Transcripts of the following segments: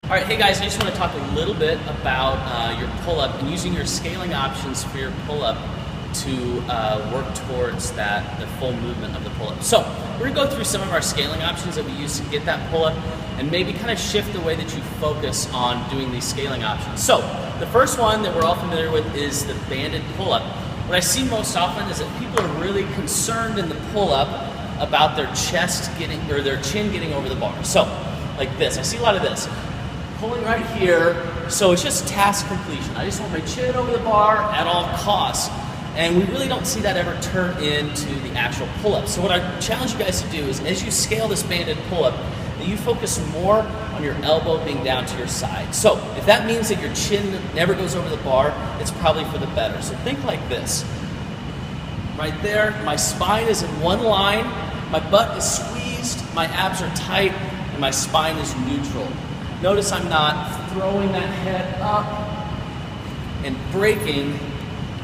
All right, hey guys, I just want to talk a little bit about your pull-up and using your scaling options for your pull-up to work towards the full movement of the pull-up. So we're going to go through some of our scaling options that we use to get that pull-up and maybe kind of shift the way that you focus on doing these scaling options. So the first one that we're all familiar with is the banded pull-up. What I see most often is that people are really concerned in the pull-up about their chest getting, or their chin getting over the bar. So like this, I see a lot of this. Pulling right here, so it's just task completion. I just want my chin over the bar at all costs. And we really don't see that ever turn into the actual pull-up. So what I challenge you guys to do is, as you scale this banded pull-up, that you focus more on your elbow being down to your side. So if that means that your chin never goes over the bar, it's probably for the better. So think like this. Right there, my spine is in one line, my butt is squeezed, my abs are tight, and my spine is neutral. Notice I'm not throwing that head up and breaking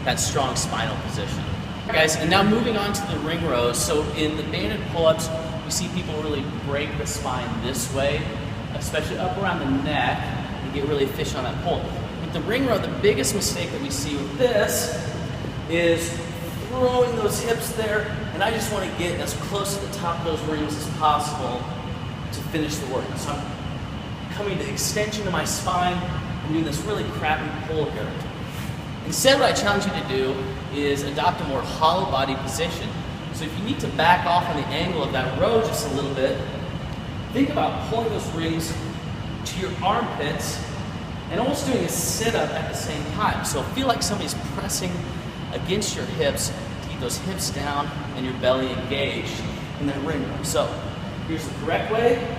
that strong spinal position. Okay, guys, and now moving on to the ring rows. So in the banded pull-ups, we see people really break the spine this way, especially up around the neck, and get really efficient on that pull. With the ring row, the biggest mistake that we see with this is throwing those hips there, and I just want to get as close to the top of those rings as possible to finish the work. So I'm coming to extension of my spine and doing this really crappy pull here. Instead, what I challenge you to do is adopt a more hollow body position. So if you need to back off on the angle of that row just a little bit, think about pulling those rings to your armpits and almost doing a sit-up at the same time. So feel like somebody's pressing against your hips to keep those hips down and your belly engaged in that ring row. So here's the correct way.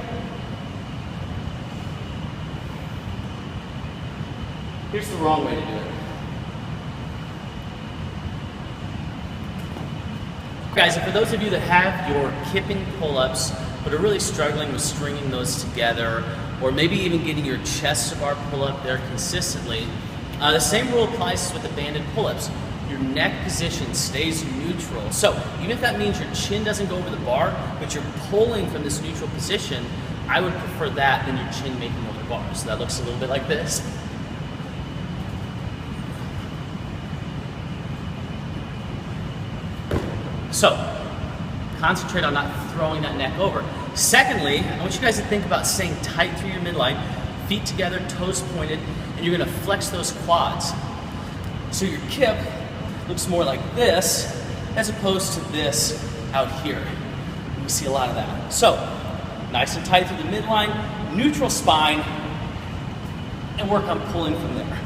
Here's the wrong way to do it. Guys, and for those of you that have your kipping pull-ups but are really struggling with stringing those together, or maybe even getting your chest to bar pull-up there consistently, the same rule applies with the banded pull-ups. Your neck position stays neutral. So even if that means your chin doesn't go over the bar, but you're pulling from this neutral position, I would prefer that than your chin making over the bar. So that looks a little bit like this. So, concentrate on not throwing that neck over. Secondly, I want you guys to think about staying tight through your midline, feet together, toes pointed, and you're gonna flex those quads. So your kip looks more like this, as opposed to this out here. We see a lot of that. So, nice and tight through the midline, neutral spine, and work on pulling from there.